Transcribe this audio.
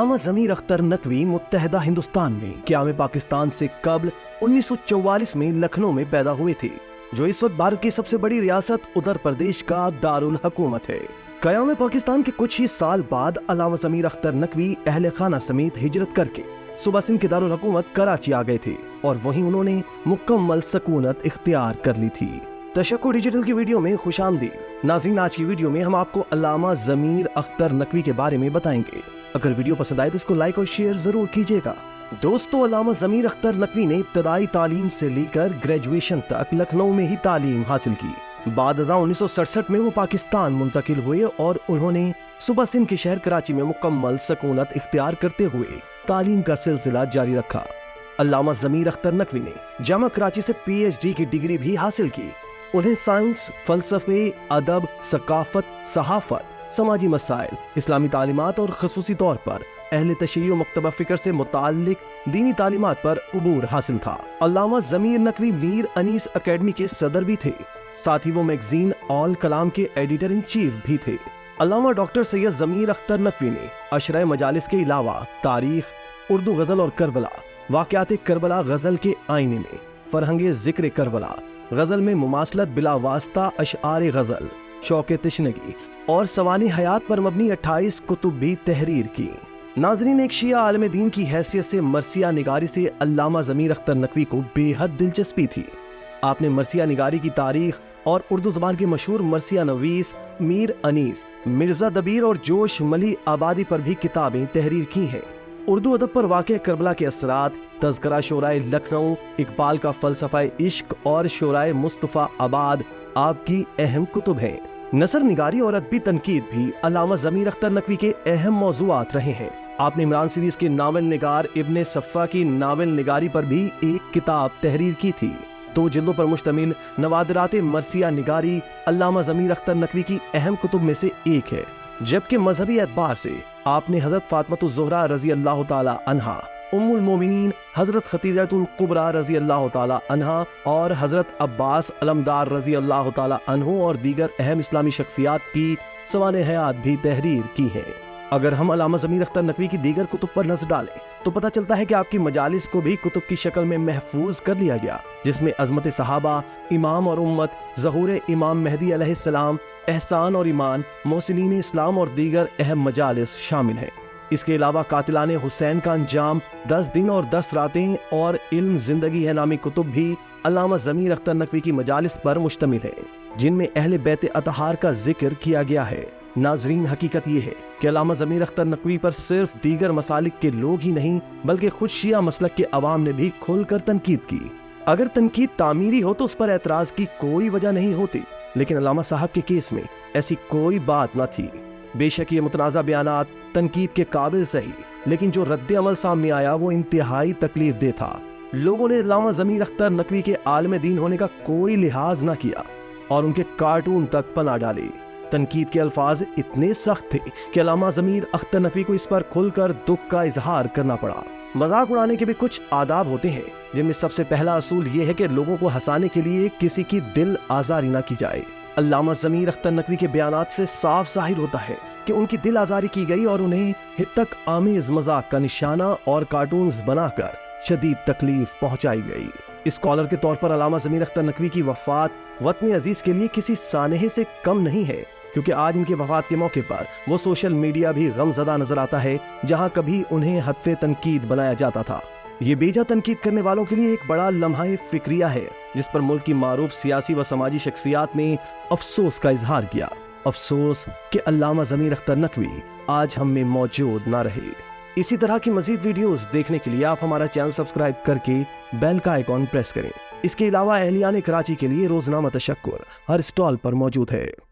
علامہ ضمیر اختر نقوی متحدہ ہندوستان میں قیام پاکستان سے قبل 1944 میں لکھنؤ میں پیدا ہوئے تھے، جو اس وقت بھارت کی سب سے بڑی ریاست اتر پردیش کا دارالحکومت ہے۔ قیام پاکستان کے کچھ ہی سال بعد علامہ ضمیر اختر نقوی اہل خانہ سمیت ہجرت کر کے صوبہ سندھ کے دارالحکومت کراچی آ گئے تھے اور وہیں انہوں نے مکمل سکونت اختیار کر لی تھی۔ تشکر ڈیجیٹل کی ویڈیو میں خوش آمدید۔ ناظرین، آج کی ویڈیو میں ہم آپ کو علامہ ضمیر اختر نقوی کے بارے میں بتائیں گے۔ اگر ویڈیو پسند آئے تو اس کو لائک اور شیئر ضرور کیجیے گا۔ دوستو، علامہ ضمیر اختر نقوی نے ابتدائی تعلیم سے لے کر گریجویشن تک لکھنؤ میں ہی تعلیم حاصل کی۔ بعد ازاں 1967 میں وہ پاکستان منتقل ہوئے اور انہوں نے صوبہ سندھ کے شہر کراچی میں مکمل سکونت اختیار کرتے ہوئے تعلیم کا سلسلہ جاری رکھا۔ علامہ ضمیر اختر نقوی نے جامعہ کراچی سے پی ایچ ڈی کی ڈگری بھی حاصل کی۔ انہیں سائنس، فلسفے، ادب، ثقافت، صحافت، سماجی مسائل، اسلامی تعلیمات اور خصوصی طور پر اہل تشیع و مکتبہ فکر سے متعلق دینی تعلیمات پر عبور حاصل تھا۔ علامہ ضمیر نقوی میر انیس اکیڈمی کے صدر بھی تھے، ساتھ ہی وہ میگزین آل کلام کے ایڈیٹر ان چیف بھی تھے۔ علامہ ڈاکٹر سید ضمیر اختر نقوی نے عشرہ مجالس کے علاوہ تاریخ، اردو غزل اور کربلا، واقعات کربلا غزل کے آئینے میں، فرہنگ ذکر کربلا، غزل میں مماثلت بلا واسطہ اشعار غزل، شوق تشنگی اور سوانح حیات پر مبنی 28 کتب بھی تحریر کی۔ ناظرین، ایک شیعہ عالم دین کی حیثیت سے مرثیہ نگاری سے علامہ ضمیر اختر نقوی کو بے حد دلچسپی تھی۔ آپ نے مرثیہ نگاری کی تاریخ اور اردو زبان کے مشہور مرثیہ نویس میر انیس، مرزا دبیر اور جوش ملی آبادی پر بھی کتابیں تحریر کی ہیں۔ اردو ادب پر واقع کربلا کے اثرات، تذکرہ شورائے لکھنؤ، اقبال کا فلسفہ عشق اور شورائے مصطفیٰ آباد آپ کی اہم کتب ہیں۔ نثر نگاری اور ادبی تنقید بھی علامہ ضمیر اختر نقوی کے اہم موضوعات رہے ہیں۔ آپ نے عمران سیریز کے ناول نگار ابن صفا کی ناول نگاری پر بھی ایک کتاب تحریر کی تھی۔ 2 جلدوں پر مشتمل نوادرات مرثیہ نگاری علامہ ضمیر اختر نقوی کی اہم کتب میں سے ایک ہے، جبکہ مذہبی اعتبار سے آپ نے حضرت فاطمۃ الزہرا رضی اللہ تعالی عنہا، ام المومنین حضرت خدیجہ الکبریٰ رضی اللہ تعالی عنہا اور حضرت عباس علمدار رضی اللہ تعالی عنہ اور دیگر اہم اسلامی شخصیات کی سوانح حیات بھی تحریر کی ہے۔ اگر ہم علامہ ضمیر اختر نقوی کی دیگر کتب پر نظر ڈالیں تو پتہ چلتا ہے کہ آپ کی مجالس کو بھی کتب کی شکل میں محفوظ کر لیا گیا، جس میں عظمت صحابہ، امام اور امت، ظہور امام مہدی علیہ السلام، احسان اور ایمان، محسنین اسلام اور دیگر اہم مجالس شامل ہیں۔ اس کے علاوہ قاتلان حسین کا انجام، 10 دن اور 10 راتیں اور علم زندگی ہے نامی کتب بھی علامہ ضمیر اختر نقوی کی مجالس پر مشتمل ہیں، جن میں اہل بیت اطہار کا ذکر کیا گیا ہے۔ ناظرین، حقیقت یہ ہے کہ علامہ ضمیر اختر نقوی پر صرف دیگر مسالک کے لوگ ہی نہیں بلکہ خود شیعہ مسلک کے عوام نے بھی کھل کر تنقید کی۔ اگر تنقید تعمیری ہو تو اس پر اعتراض کی کوئی وجہ نہیں ہوتی، لیکن علامہ صاحب کے کیس میں ایسی کوئی بات نہ تھی۔ بے شک یہ متنازع بیانات تنقید کے قابل صحیح، لیکن جو رد عمل سامنے آیا وہ انتہائی تکلیف دہ تھا۔ لوگوں نے علامہ ضمیر اختر نقوی کے عالم دین ہونے کا کوئی لحاظ نہ کیا اور ان کے کارٹون تک پناہ ڈالی۔ تنقید کے الفاظ اتنے سخت تھے کہ علامہ ضمیر اختر نقوی کو اس پر کھل کر دکھ کا اظہار کرنا پڑا۔ مذاق اڑانے کے بھی کچھ آداب ہوتے ہیں، جن میں سب سے پہلا اصول یہ ہے کہ لوگوں کو ہنسانے کے لیے کسی کی دل آزاری نہ کی جائے۔ علامہ ضمیر اختر نقوی کے بیانات سے صاف ظاہر ہوتا ہے کہ ان کی دل آزاری کی گئی اور انہیں ہتک آمیز مذاق کا نشانہ اور کارٹونز بنا کر شدید تکلیف پہنچائی گئی۔ اسکالر کے طور پر علامہ ضمیر اختر نقوی کی وفات وطن عزیز کے لیے کسی سانحے سے کم نہیں ہے، کیونکہ آج ان کے وفات کے موقع پر وہ سوشل میڈیا بھی غم زدہ نظر آتا ہے، جہاں کبھی انہیں ہدف تنقید بنایا جاتا تھا۔ یہ بیجا تنقید کرنے والوں کے لیے ایک بڑا لمحہ فکریہ ہے، جس پر ملک کی معروف سیاسی و سماجی شخصیات نے افسوس کا اظہار کیا۔ افسوس کہ علامہ ضمیر اختر نقوی آج ہم میں موجود نہ رہے۔ اسی طرح کی مزید ویڈیوز دیکھنے کے لیے آپ ہمارا چینل سبسکرائب کر کے بیل کا آئیکن پریس کریں۔ اس کے علاوہ اہلیان کراچی کے لیے روزنامہ تشکر ہر اسٹال پر موجود ہے۔